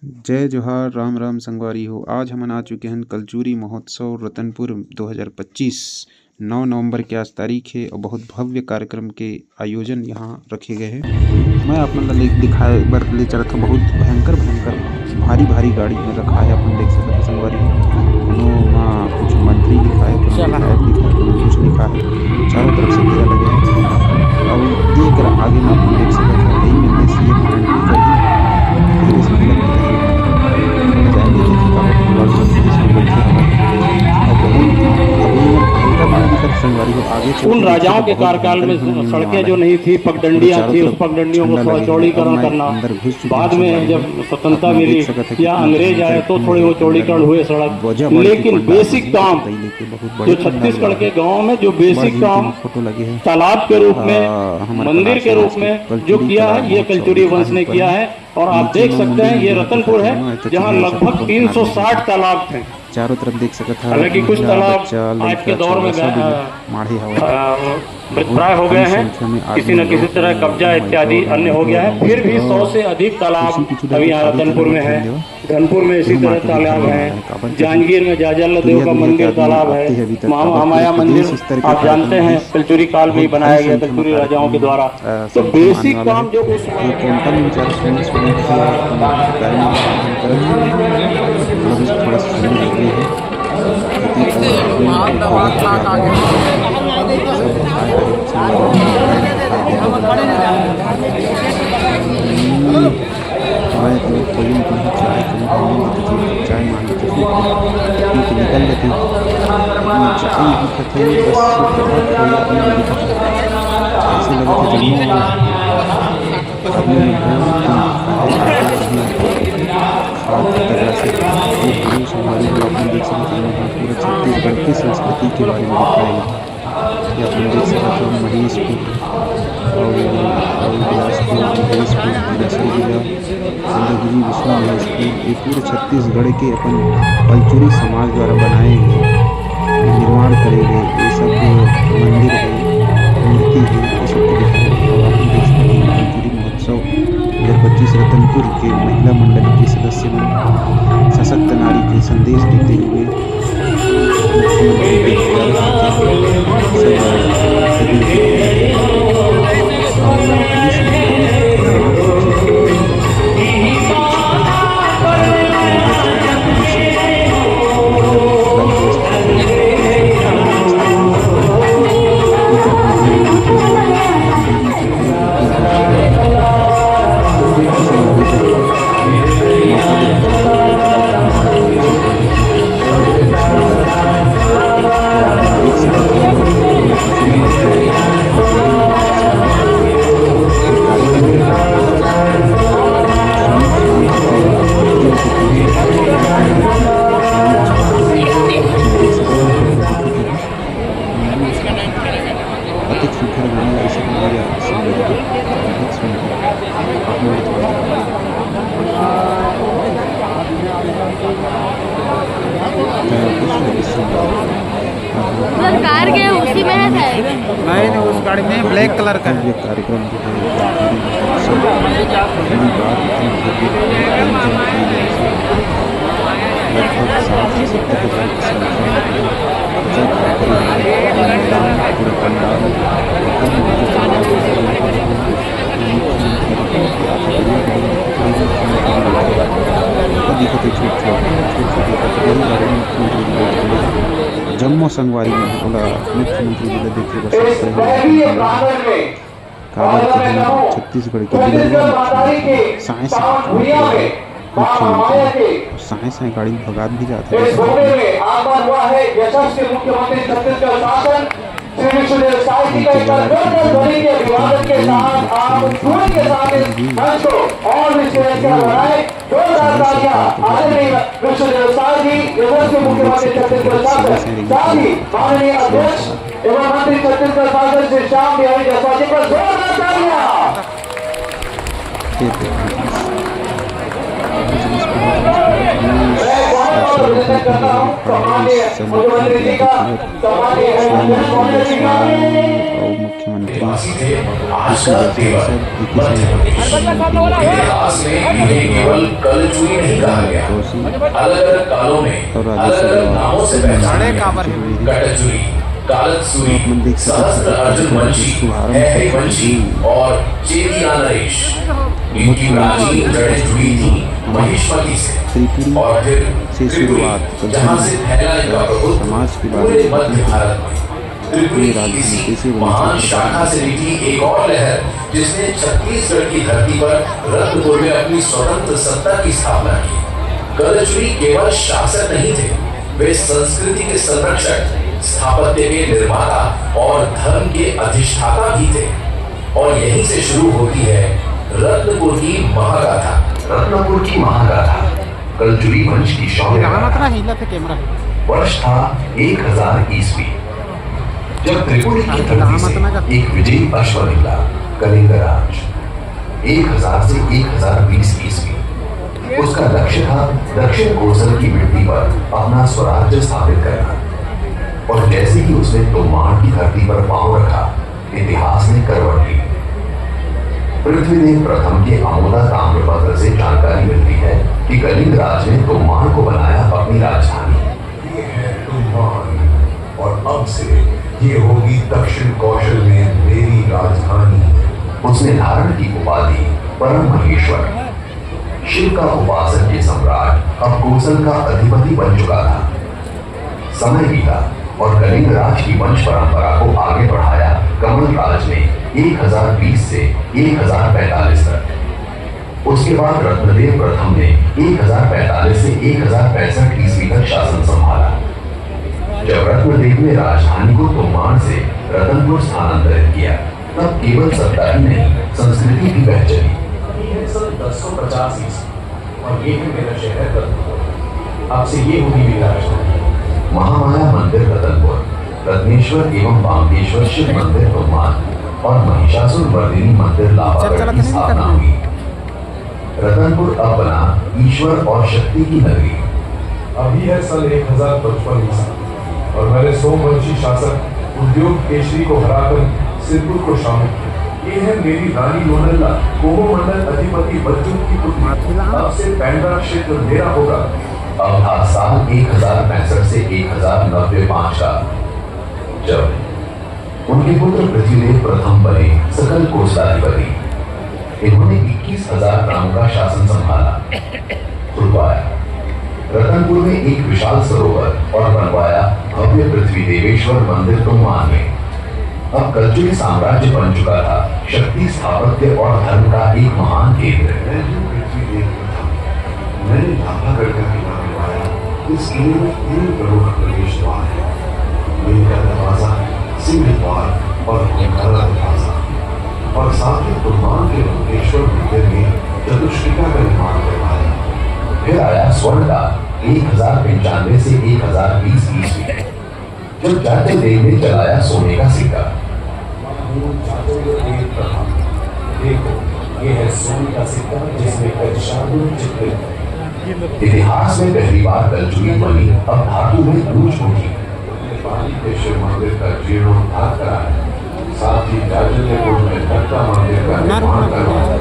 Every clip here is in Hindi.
जय जोहार, राम राम संगवारी हो। आज हम आ चुके हैं कलचुरी महोत्सव रतनपुर 2025। 9 नवंबर की आज तारीख है और बहुत भव्य कार्यक्रम के आयोजन यहाँ रखे गए हैं। मैं अपन दिखाए बर ले चला था, बहुत भयंकर भारी भारी गाड़ी में रखा है। अपन देख सकते हैं संगवारी कुछ मंत्री लिखा है, कुछ विधायक लिखा है, कुछ लिखा है। चारों तरफ से घेरा लगे हैं और एक आगे में अपन देख सकते हैं यही मिलने सीएम एंट्री कर दी। धीरे से लग रही है जाएंगे कि उन राजाओं के कार्यकाल में सड़कें जो नहीं थी, पगडंडियां थी, उस पगडंडियों को थोड़ा चौड़ीकरण करना। बाद में जब स्वतंत्रता मिली या अंग्रेज आए तो थोड़े वो चौड़ीकरण हुए सड़क, लेकिन बेसिक काम जो छत्तीसगढ़ के गाँव में जो बेसिक काम तालाब के रूप में, मंदिर के रूप में जो किया है, ये कलचुरी वंश ने किया है। और आप देख सकते हैं ये रतनपुर है जहाँ लगभग 360 तालाब थे। चारों तरफ देख सकते हैं, हालांकि कुछ तालाब आज के दौर में मृतप्राय हो गए हैं, किसी न किसी तरह कब्जा इत्यादि अन्य हो गया है। फिर भी 100 से अधिक तालाब अभी यहाँ रतनपुर में है। धनपुर में इसी तरह तालाब है। जांजगीर में जाजल देव का मंदिर तालाब है। महामाया मंदिर आप जानते हैं कलचुरी काल में ही बनाया गया, कलचुरी राजाओं के द्वारा। तो बेसिक काम जो उस चाय मांगते थे निकल लेते ऐसे पूरा छत्तीसगढ़ की संस्कृति के बारे में दिखाएंगे। कि अपन देख सकते हैं महेशपुर और बिलासपुर, महेशपुर, नरसरी जिला, चंद्रगिरी, विष्णु महेशपुर, ये पूरे छत्तीसगढ़ के अपन कलचुरी समाज द्वारा बनाए गए निर्माण करे गए ये सब मंदिर है, मूर्ति है, ये सब को दिखाएंगे। और अपन देख सकते हैं कलचुरी महोत्सव 2025 रतनपुर के महिला मंडल के सदस्य में सशक्त नारी के संदेश देते हुए कार के उसी में है नहीं, उस गाड़ी में ब्लैक कलर का ये कार्यक्रम जो जम्मू संगवारी में बोला मुख्यमंत्री जी देखिए काबर के छत्तीसगढ़ के साइंस साइंस गाड़ी भगात भी जाते हैं। घोषणा की गई है। फडणवीस मुख्यमंत्री के तहत स्वयं और मुख्यमंत्री और देख सकते त्रिपुरी से शुरुआत समाज की बात त्रिपुरी राजधानी कैसे शाखा से निकली एक और लहर जिसने छत्तीसगढ़ की धरती पर रत्नपुर में अपनी स्वतंत्र सत्ता की स्थापना की। कलचुरी केवल शासक नहीं थे, वे संस्कृति के संरक्षक, स्थापत्य के निर्माता और धर्म के अधिष्ठाता भी थे। और यहीं से शुरू होती है रत्नपुर की महागाथा। रत्नपुर की महागाथा कलचुरी वंश की शौर्य वर्ष था 1000 ईस्वी, जब त्रिपुरी की धरती से एक विजयी अश्व निकला, कलिंग राज। 1000 से 1020 ईस्वी उसका लक्ष्य था दक्षिण कोसल की मिट्टी पर अपना स्वराज्य स्थापित करना। और जैसे ही उसने तोमार की धरती पर पांव रखा, इतिहास ने करवट ली। पृथ्वीदेव प्रथम के अमोदा ताम्रपत्र से जानकारी मिलती है कि कलिंग राज ने तोमार को बनाया अपनी राजधानी। ये है तोमार, और अब से ये होगी दक्षिण कौशल में मेरी राजधानी। उसने धारण की उपाधि परम महेश्वर, शिव का उपासक ये सम्राट अब कोसल का अधिपति बन चुका था। समय बीता और कलिंग राज की वंश परंपरा को आगे बढ़ाया कमल राज ने 1020 से 1045 तक। उसके बाद रत्नदेव प्रथम ने 1045 से 1065 ईस्वी तक शासन संभाला। जब रत्नदेव ने राजधानी को तोमार से रतनपुर स्थानांतरित किया, तब केवल सत्ता ही नहीं, संस्कृति भी बह चली। सन 1050 ईस्वी और ये है मेरा शहर रतनपुर। आपसे ये होगी मेरी राजधानी। महामाया मंदिर रतनपुर, रत्नेश्वर एवं बांकेश्वर शिव मंदिर तोमार और महिषासुर मर्दिनी मंदिर लावागढ़ की स्थापना हुई। रतनपुर अब बना ईश्वर और शक्ति की नगरी। अभी है सन 1055 ईस्वी और मैंने सोमवंशी शासक उद्योग केशरी को हराकर सिरपुर को शामिल किया। ये है मेरी रानी लोनल्ला, कोमोमंडल अधिपति बच्चू की पुत्री। अब से बैंड्रा क्षेत्र मेरा होगा। अब था साल 1065 से 1095 का, जब उनके पुत्र पृथ्वीदेव प्रथम बने सकल कोसलाधिपति। इन्होंने 21,000 ग्रामों का शासन संभाला, खुलवाया रतनपुर में एक विशाल सरोवर और बनवाया भव्य पृथ्वी देवेश्वर मंदिर तोमार में। अब कलचुरी साम्राज्य बन चुका था, शक्ति, स्थापत्य और धर्म का एक महान केंद्र। मैंने लाभागढ़ का किला बनवाया। इस किले में 3 प्रमुख प्रवेश द्वार है, नील का दरवाजा, सिंह द्वार और ओंकारा दरवाजा। और साथ ही तोमार के रत्नेश्वर मंदिर में चतुष्टिका का निर्माण करवाया। फिर आया स्वर्ण का 1095 से 1020 ईस्वी, जब जातिदेव ने चलाया सोने का सिक्का। देखो, ये है सोने का सिक्का जिसमें कक्षागुण चित्रित है। इतिहास में पहली बार कलचुरी बनी अब धातु में गूंज उठी। पानी के शिव मंदिर का जीर्णोद्धार कराया, साथ ही जाजलपुर में दत्ता मंदिर का निर्माण करवाया।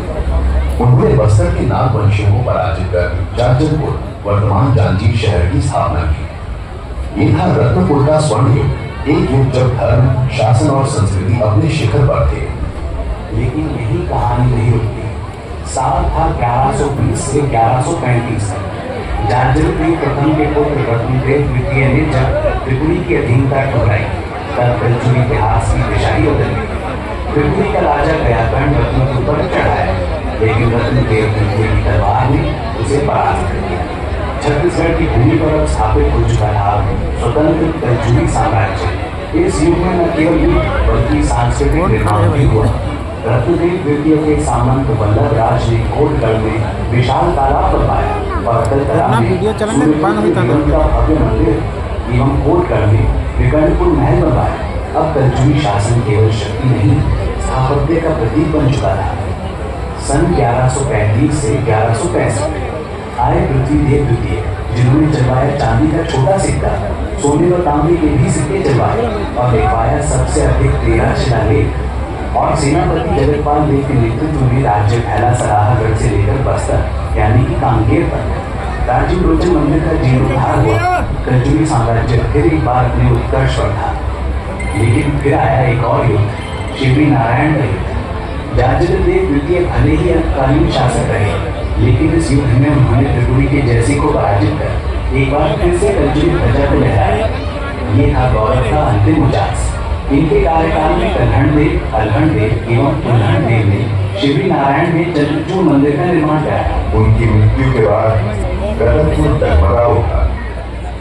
उन्होंने बस्तर के नागवंशियों को पराजित कर जाजलपुर, वर्तमान जांजगीर शहर की स्थापना की। ये था रत्नपुर का स्वर्ण युग, एक युग जब धर्म, शासन और संस्कृति अपने शिखर पर थे। लेकिन यही कहानी नहीं रुकती। साल था 1120 से 1135 तक। जाजलपुर प्रथम के पुत्र रत्नदेव द्वितीय ने जब त्रिपुरी की अधीनता ठुकराई, तब कलचुरी इतिहास की दिशा ही बदल गई। त्रिपुरी का राजा गयाकर्ण रत्नपुर पर चढ़ाया, लेकिन रत्नदेव त्रिपुरी की तलवार ने उसे परास्त कर दिया। छत्तीसगढ़ की भूमि पर अब स्थापित हो चुका था स्वतंत्र कलचुरी साम्राज्य। इस युग में न केवल युद्ध बल्कि सांस्कृतिक निर्माण भी हुआ। रत्नदेव द्वितीय के सामंत वल्लभ राज ने कोटगढ़ में विशाल तालाब बनवाया और कलकत्ता में भव्य मंदिर एवं कोटगढ़ में विकर्णपुर महल बनवाया। अब कलचुरी शासन केवल शक्ति नहीं, स्थापत्य का प्रतीक बन चुका था। सन 1135 से 1165 आए पृथ्वीदेव द्वितीय, जिन्होंने चलवाया चांदी का छोटा सिक्का, सोने व तांबे के भी सिक्के चलवाए और लिखवाया सबसे अधिक 13 शिलालेख। और सेनापति जगतपाल देव के नेतृत्व में राज्य फैला सराहागढ़ से लेकर बस्तर यानी कि कांकेर तक। राजीव लोचन मंदिर का जीर्णोद्धार हुआ, कलचुरी साम्राज्य फिर एक बार अपने उत्कर्ष पर था। लेकिन फिर आया एक और युद्ध, शिवरी नारायण का युद्ध। राजेंद्र देव द्वितीय भले ही अल्पकालीन शासक रहे, लेकिन इस युद्ध में उन्होंने त्रिपुरी के जैसी को पराजित कर एक बार फिर से कलचुरी ध्वजा को लहराया। ये था गौरव का अंतिम उजास। इनके कार्यकाल में कल्हण देव, अलहण देव एवं उल्हण देव ने शिवरी नारायण में चंद्रचूड़ मंदिर का निर्माण कराया। उनकी मृत्यु के बाद रतनपुर डगमगा उठा,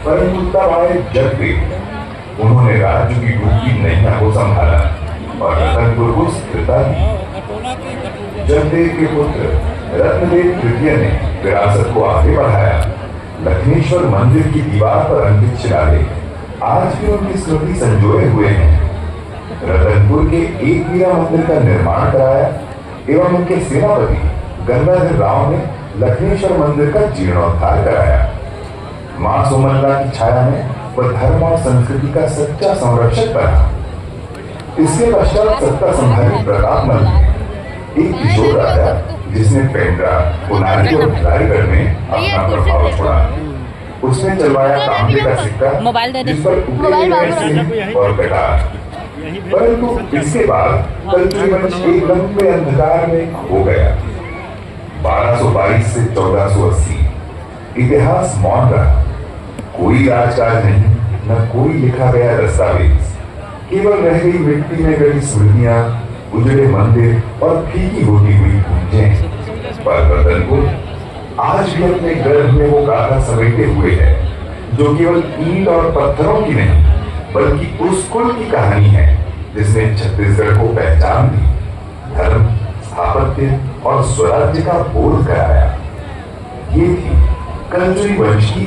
परंतु तब आए जगदेव। उन्होंने राज्य की डूबती नैया को संभाला और रतनपुर को स्थिरता दी। जगदेव के पुत्र रत्नदेव तृतीय ने विरासत को आगे बढ़ाया। लक्ष्मेश्वर मंदिर की दीवार पर अंकित शिलालेख आज भी उनकी स्मृति संजोए हुए हैं। रतनपुर के एक वीरा मंदिर का निर्माण कराया एवं उनके सेनापति गंगाधर राव ने लक्ष्मेश्वर मंदिर का जीर्णोद्धार कराया। मां सोमल्ला की छाया में वह धर्म और संस्कृति का सच्चा संरक्षक बना। इसके पश्चात सत्ता संभाली प्रताप मल, एक किशोर राजा जिसने पेंड्रा, उनाली और भिलाईगढ़ में अपना प्रभाव छोड़ा। उसने चलवाया तांबे का सिक्का जिस पर उकेरे गए सिंह और कटार। परंतु इसके बाद कलचुरी वंश एक लंबे अंधकार में हो गया। 1222 से 1480 इतिहास मौन रहा। कोई राजकाज नहीं, न कोई लिखा गया दस्तावेज। केवल रह गई मिट्टी में गड़ी स्मृतियां, उजड़े मंदिर और फीकी होती हुई गूंजें। पर रतनपुर आज भी अपने गर्भ में वो गाथा समेटे हुए है जो केवल ईंट और पत्थरों की नहीं, बल्कि उस कुल की कहानी है जिसने छत्तीसगढ़ को पहचान दी, धर्म, स्थापत्य और स्वराज्य का बोध कराया। ये थी कलचुरी वंश की